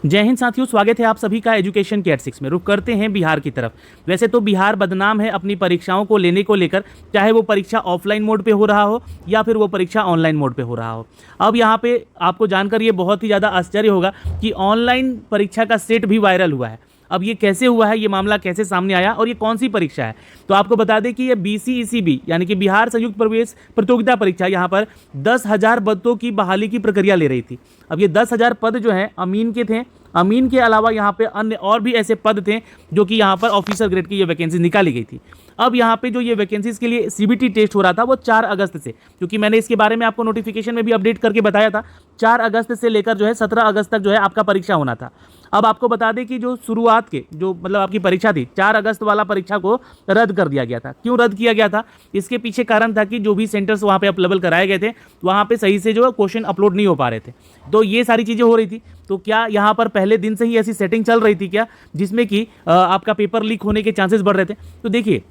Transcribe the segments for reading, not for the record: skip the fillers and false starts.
जय हिंद साथियों, स्वागत है आप सभी का एजुकेशन के एट 6 में। रुक करते हैं बिहार की तरफ। वैसे तो बिहार बदनाम है अपनी परीक्षाओं को लेने को लेकर, चाहे वो परीक्षा ऑफलाइन मोड पे हो रहा हो या फिर वो परीक्षा ऑनलाइन मोड पे हो रहा हो। अब यहाँ पे आपको जानकर ये बहुत ही ज़्यादा आश्चर्य होगा कि ऑनलाइन परीक्षा का सेट भी वायरल हुआ है। अब ये कैसे हुआ है, ये मामला कैसे सामने आया और ये कौन सी परीक्षा है, तो आपको बता दें कि ये BCECB यानी कि बिहार संयुक्त प्रवेश प्रतियोगिता परीक्षा यहाँ पर 10,000 पदों की बहाली की प्रक्रिया ले रही थी। अब ये 10,000 पद जो हैं अमीन के थे। अमीन के अलावा यहाँ पे अन्य और भी ऐसे पद थे जो कि यहाँ पर ऑफिसर ग्रेड की ये वैकेंसी निकाली गई थी। अब यहाँ पे जो ये वैकेंसीज के लिए CBT टेस्ट हो रहा था वो 4 अगस्त से, क्योंकि मैंने इसके बारे में आपको नोटिफिकेशन में भी अपडेट करके बताया था, 4 अगस्त से लेकर जो है 17 अगस्त तक जो है आपका परीक्षा होना था। अब आपको बता दें कि जो शुरुआत के जो मतलब आपकी परीक्षा थी 4 अगस्त वाला परीक्षा को रद्द कर दिया गया था। क्यों रद्द किया गया था? इसके पीछे कारण था कि जो भी सेंटर्स वहाँ पे अवेलेबल कराए गए थे वहाँ पे सही से जो क्वेश्चन अपलोड नहीं हो पा रहे थे, तो ये सारी चीज़ें हो रही थी। तो क्या यहाँ पर पहले दिन से ही ऐसी सेटिंग चल रही थी क्या, जिसमें कि आपका पेपर लीक होने के चांसेस बढ़ रहे थे? तो देखिए,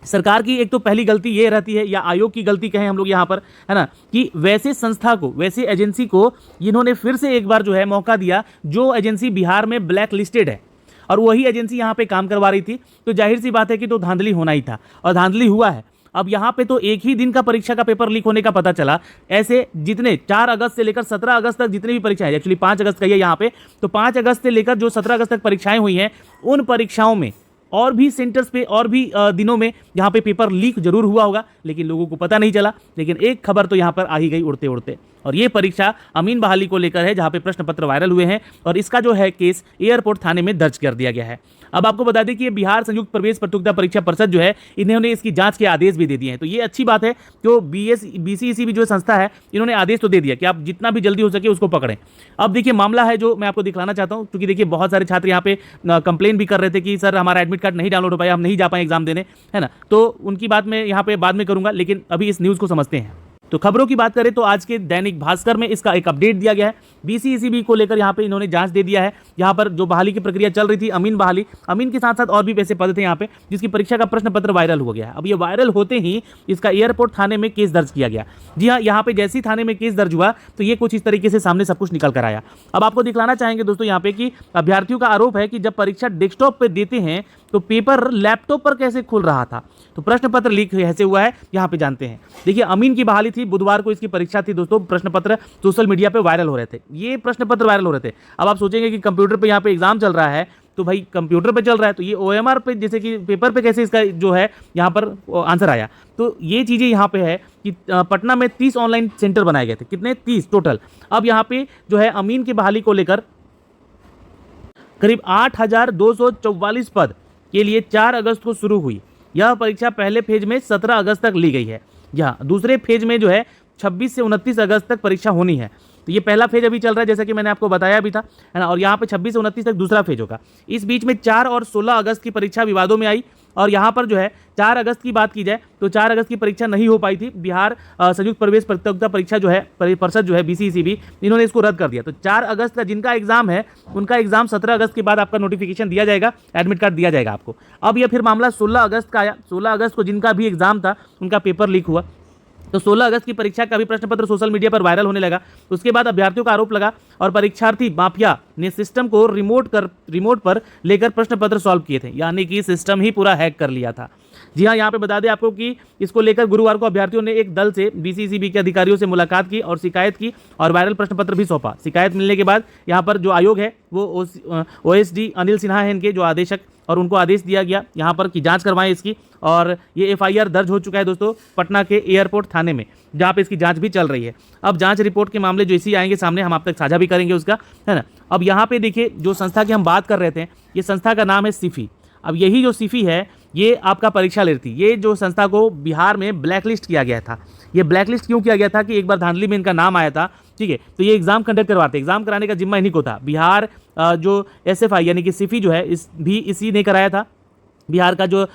सरकार की एक तो पहली गलती ये रहती है, या आयोग की गलती कहें हम लोग यहाँ पर, है ना, कि वैसे संस्था को, वैसे एजेंसी को इन्होंने फिर से एक बार जो है मौका दिया जो एजेंसी बिहार में ब्लैक लिस्टेड है, और वही एजेंसी यहाँ पे काम करवा रही थी। तो जाहिर सी बात है कि तो धांधली होना ही था, और धांधली हुआ है। अब यहाँ पे तो एक ही दिन का परीक्षा का पेपर लीक होने का पता चला। ऐसे जितने 4 अगस्त से लेकर 17 अगस्त तक जितनी भी परीक्षाएं, एक्चुअली 5 अगस्त का है यहाँ पे, तो 5 अगस्त से लेकर जो 17 अगस्त तक परीक्षाएं हुई हैं, उन परीक्षाओं में और भी सेंटर्स पे और भी दिनों में यहाँ पे पेपर लीक जरूर हुआ होगा, लेकिन लोगों को पता नहीं चला। लेकिन एक खबर तो यहाँ पर आ ही गई उड़ते उड़ते, और ये परीक्षा अमीन बहाली को लेकर है, जहाँ पे प्रश्न पत्र वायरल हुए हैं, और इसका जो है केस एयरपोर्ट थाने में दर्ज कर दिया गया है। अब आपको बता दें कि ये बिहार संयुक्त प्रवेश प्रतियोगिता परीक्षा परिषद जो है, इन्होंने इसकी जांच के आदेश भी दे दिए हैं। तो ये अच्छी बात है, जो BCECB जो संस्था है, इन्होंने आदेश तो दे दिया कि आप जितना भी जल्दी हो सके उसको पकड़ें। अब देखिए, मामला है जो मैं आपको दिखलाना चाहता हूँ, क्योंकि देखिए बहुत सारे छात्र यहाँ पे कंप्लेन भी कर रहे थे कि सर हमारा एडमिट कार्ड नहीं डाउनलोड हो पाया, हम नहीं जा पाए एग्जाम देने, है ना। तो उनकी बात मैं यहाँ पे बाद में करूँगा, लेकिन अभी इस न्यूज़ को समझते हैं। तो खबरों की बात करें तो आज के दैनिक भास्कर में इसका एक अपडेट दिया गया है। BCECB को लेकर यहाँ पे इन्होंने जांच दे दिया है। यहाँ पर जो बहाली की प्रक्रिया चल रही थी, अमीन बहाली, अमीन के साथ साथ और भी ऐसे पद थे यहाँ पे जिसकी परीक्षा का प्रश्न पत्र वायरल हो गया है। अब ये वायरल होते ही इसका एयरपोर्ट थाने में केस दर्ज किया गया। जी हाँ, यहाँ पे जैसे ही थाने में केस दर्ज हुआ तो ये कुछ इस तरीके से सामने सब कुछ निकल कर आया। अब आपको दिखलाना चाहेंगे दोस्तों यहाँ पे कि अभ्यर्थियों का आरोप है कि जब परीक्षा डेस्कटॉप पर देते हैं तो पेपर लैपटॉप पर कैसे खुल रहा था। तो प्रश्न पत्र लीक कैसे हुआ है यहाँ पे जानते हैं। देखिए, अमीन की बहाली थी, बुधवार को इसकी परीक्षा थी दोस्तों। प्रश्न पत्र सोशल मीडिया पे वायरल हो रहे थे, ये प्रश्न पत्र वायरल हो रहे थे। अब आप सोचेंगे कि कंप्यूटर पे यहाँ पे एग्जाम चल रहा है, तो भाई कंप्यूटर पे चल रहा है तो ये OMR पे जैसे कि पेपर पे कैसे इसका जो है यहाँ पर आंसर आया। तो ये चीज़ें यहाँ पे है कि पटना में 30 ऑनलाइन सेंटर बनाए गए थे, कितने 30 टोटल। अब यहाँ पे जो है अमीन की बहाली को लेकर करीब 8,244 पद के लिए 4 अगस्त को शुरू हुई। यह परीक्षा पहले फेज में 17 अगस्त तक ली गई है। यहाँ दूसरे फेज में जो है 26 से 29 अगस्त तक परीक्षा होनी है। तो ये पहला फेज अभी चल रहा है, जैसा कि मैंने आपको बताया भी था, है ना। और यहाँ पे 26 से 29 तक दूसरा फेज होगा। इस बीच में 4 और 16 अगस्त की परीक्षा विवादों में आई, और यहाँ पर जो है 4 अगस्त की बात की जाए तो 4 अगस्त की परीक्षा नहीं हो पाई थी। बिहार संयुक्त प्रवेश प्रतियोगिता परीक्षा जो है परिषद जो है BCECB, इन्होंने इसको रद्द कर दिया। तो 4 अगस्त का जिनका एग्जाम है उनका एग्जाम 17 अगस्त के बाद आपका नोटिफिकेशन दिया जाएगा, एडमिट कार्ड दिया जाएगा आपको। अब यह फिर मामला 16 अगस्त का आया। 16 अगस्त को जिनका भी एग्जाम था उनका पेपर लीक हुआ। तो 16 अगस्त की परीक्षा का भी प्रश्न पत्र सोशल मीडिया पर वायरल होने लगा। उसके बाद अभ्यर्थियों का आरोप लगा और परीक्षार्थी माफिया ने सिस्टम को रिमोट पर लेकर प्रश्न पत्र सॉल्व किए थे, यानी कि सिस्टम ही पूरा हैक कर लिया था। जी हाँ, यहाँ पे बता दें आपको कि इसको लेकर गुरुवार को अभ्यर्थियों ने एक दल से BCECB के अधिकारियों से मुलाकात की और शिकायत की, और वायरल प्रश्न पत्र भी सौंपा। शिकायत मिलने के बाद यहाँ पर जो आयोग है वो OSD अनिल सिन्हा है इनके जो आदेशक, और उनको आदेश दिया गया यहाँ पर कि जांच करवाएं इसकी। और ये FIR दर्ज हो चुका है दोस्तों पटना के एयरपोर्ट थाने में, जहाँ पे इसकी जांच भी चल रही है। अब जांच रिपोर्ट के मामले जो इसी आएंगे सामने, हम आप तक साझा भी करेंगे उसका, है ना। अब यहाँ पे देखिए, जो संस्था की हम बात कर रहे थे, ये संस्था का नाम है SIFI। अब यही जो SIFI है ये आपका परीक्षा ले रही थी। ये जो संस्था को बिहार में ब्लैकलिस्ट किया गया था। ये ब्लैकलिस्ट क्यों किया गया था कि एक बार धांधली में इनका नाम आया था, ठीक है। तो ये एग्जाम कंडक्ट करवाते, एग्जाम कराने का जिम्मा इन्हीं को था। बिहार जो SFI यानी कि SIFI जो है, इसी ने कराया था। बिहार का जो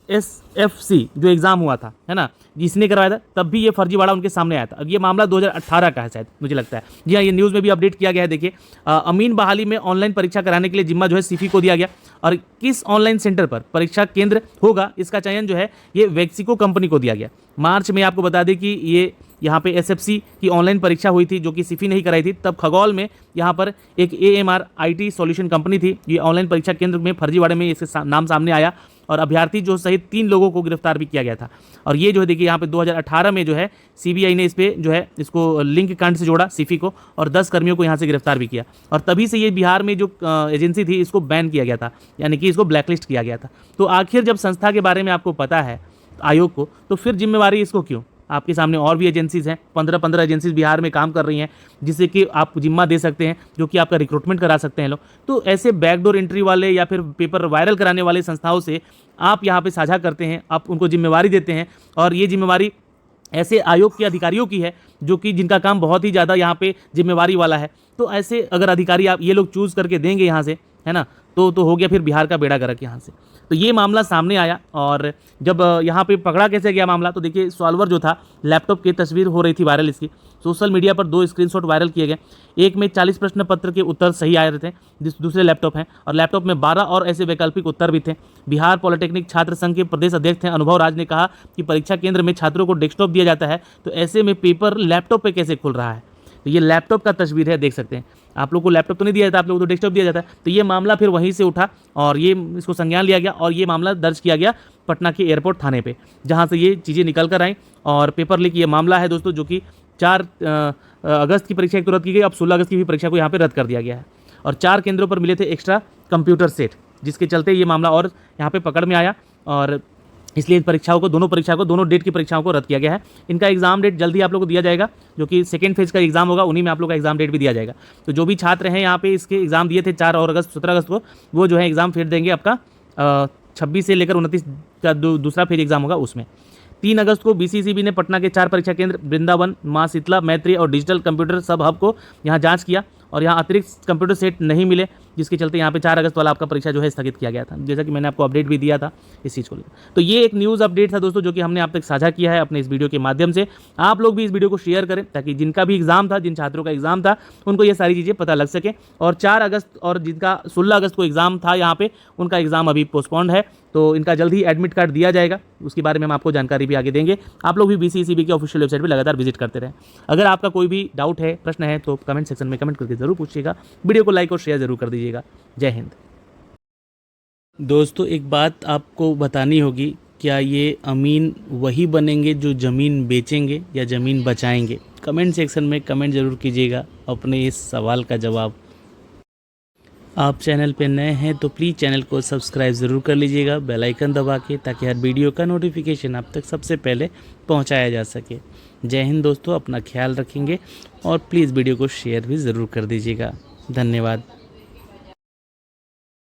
SFC जो एग्ज़ाम हुआ था, है ना, जिसने करवाया था, तब भी ये फर्जीवाड़ा उनके सामने आया था। अब ये मामला 2018 का है शायद, मुझे लगता है। जी हाँ, ये न्यूज़ में भी अपडेट किया गया है। देखिए, अमीन बहाली में ऑनलाइन परीक्षा कराने के लिए जिम्मा जो है सिफी को दिया गया, और किस ऑनलाइन सेंटर पर परीक्षा केंद्र होगा इसका चयन जो है ये वैक्सिको कंपनी को दिया गया। मार्च में आपको बता दें कि ये यहाँ पे SFC की ऑनलाइन परीक्षा हुई थी, जो कि सिफी नहीं कराई थी। तब खगौल में यहाँ पर एक AMR IT सॉल्यूशन कंपनी थी, ये ऑनलाइन परीक्षा केंद्र में फर्जीवाड़े में इसके नाम सामने आया, और अभ्यर्थी जो सहित 3 लोगों को गिरफ्तार भी किया गया था। और ये जो है देखिए यहाँ पे 2018 में जो है CBI ने इस पे जो है इसको लिंक कांड से जोड़ा सिफी को, और 10 कर्मियों को यहाँ से गिरफ्तार भी किया। और तभी से ये बिहार में जो एजेंसी थी इसको बैन किया गया था, यानी कि इसको ब्लैकलिस्ट किया गया था। तो आखिर जब संस्था के बारे में आपको पता है आयोग को, तो फिर जिम्मेवारी इसको क्यों? आपके सामने और भी एजेंसीज़ हैं, 15 एजेंसीज बिहार में काम कर रही हैं, जिससे कि आप जिम्मा दे सकते हैं, जो कि आपका रिक्रूटमेंट करा सकते हैं लोग। तो ऐसे बैकडोर एंट्री वाले या फिर पेपर वायरल कराने वाले संस्थाओं से आप यहाँ पे साझा करते हैं, आप उनको जिम्मेवारी देते हैं, और ये जिम्मेवारी ऐसे आयोग के अधिकारियों की है जो कि जिनका काम बहुत ही ज़्यादा यहाँ पे जिम्मेवारी वाला है। तो ऐसे अगर अधिकारी आप ये लोग चूज़ करके देंगे यहाँ से, है ना, तो हो गया फिर बिहार का बेड़ा गर्क यहाँ से। तो ये मामला सामने आया, और जब यहाँ पे पकड़ा कैसे गया मामला, तो देखिए सॉल्वर जो था, लैपटॉप की तस्वीर हो रही थी वायरल इसकी, सोशल मीडिया पर 2 स्क्रीनशॉट वायरल किए गए। एक में 40 प्रश्न पत्र के उत्तर सही आए रहे थे, दूसरे लैपटॉप हैं, और लैपटॉप में 12 और ऐसे वैकल्पिक उत्तर भी थे। बिहार पॉलिटेक्निक छात्र संघ के प्रदेश अध्यक्ष थे अनुभव राज ने कहा कि परीक्षा केंद्र में छात्रों को डेस्कटॉप दिया जाता है, तो ऐसे में पेपर लैपटॉप पर कैसे खुल रहा है। तो ये लैपटॉप का तस्वीर है, देख सकते हैं। आप लोग को लैपटॉप तो नहीं दिया जाता, आप लोगों को तो डेस्कटॉप दिया जाता है। तो ये मामला फिर वहीं से उठा, और ये इसको संज्ञान लिया गया, और ये मामला दर्ज किया गया पटना के एयरपोर्ट थाने पे, जहाँ से ये चीज़ें निकल कर आई। और पेपर लीक ये मामला है दोस्तों, जो कि 4 अगस्त की परीक्षा तो रद्द की गई, अब 16 अगस्त की भी परीक्षा को यहाँ पे रद्द कर दिया गया है। और 4 केंद्रों पर मिले थे एक्स्ट्रा कंप्यूटर सेट, जिसके चलते ये मामला और यहाँ पे पकड़ में आया, और इसलिए परीक्षाओं को, दोनों डेट की परीक्षाओं को रद्द किया गया है। इनका एग्जाम डेट जल्दी आप लोग को दिया जाएगा, जो कि सेकेंड फेज का एग्जाम होगा, उन्हीं में आप लोग का एग्जाम डेट भी दिया जाएगा। तो जो भी छात्र हैं यहाँ पे इसके एग्जाम दिए थे 4 और अगस्त 17 अगस्त को, वो जो है एग्जाम फिर देंगे आपका 26 से लेकर 29 का दूसरा फेज एग्जाम होगा उसमें। 3 अगस्त को BCCB ने पटना के 4 परीक्षा केंद्र वृंदावन, माँ शीतला, मैत्री और डिजिटल कंप्यूटर सब हब को यहाँ जांच किया, और यहाँ अतिरिक्त कंप्यूटर सेट नहीं मिले, जिसके चलते यहाँ पे 4 अगस्त वाला आपका परीक्षा जो है स्थगित किया गया था, जैसा कि मैंने आपको अपडेट भी दिया था इस चीज़ को लेकर। तो ये एक न्यूज़ अपडेट था दोस्तों, जो कि हमने आप तक साझा किया है अपने इस वीडियो के माध्यम से। आप लोग भी इस वीडियो को शेयर करें, ताकि जिनका भी एग्जाम था, जिन छात्रों का एग्जाम था, उनको ये सारी चीज़ें पता लग सके। और 4 अगस्त और जिनका 16 अगस्त को एग्जाम था यहाँ पे, उनका एग्जाम अभी पोस्टपोन्ड है, तो इनका जल्द ही एडमिट कार्ड दिया जाएगा, उसके बारे में हम आपको जानकारी भी आगे देंगे। आप लोग भी BCCB की ऑफिशियल वेबसाइट पर लगातार विजिट करते रहें। अगर आपका कोई भी डाउट है, प्रश्न है, तो कमेंट सेक्शन में कमेंट करके जरूर पूछिएगा। वीडियो को लाइक और शेयर जरूर कर दीजिएगा। जय हिंद। दोस्तों, एक बात आपको बतानी होगी, क्या ये अमीन वही बनेंगे जो ज़मीन बेचेंगे या ज़मीन बचाएंगे? कमेंट सेक्शन में कमेंट ज़रूर कीजिएगा अपने इस सवाल का जवाब। आप चैनल पे नए हैं तो प्लीज़ चैनल को सब्सक्राइब ज़रूर कर लीजिएगा बेल आइकन दबा के, ताकि हर वीडियो का नोटिफिकेशन आप तक सबसे पहले पहुंचाया जा सके। जय हिंद दोस्तों, अपना ख्याल रखेंगे, और प्लीज़ वीडियो को शेयर भी ज़रूर कर दीजिएगा। धन्यवाद।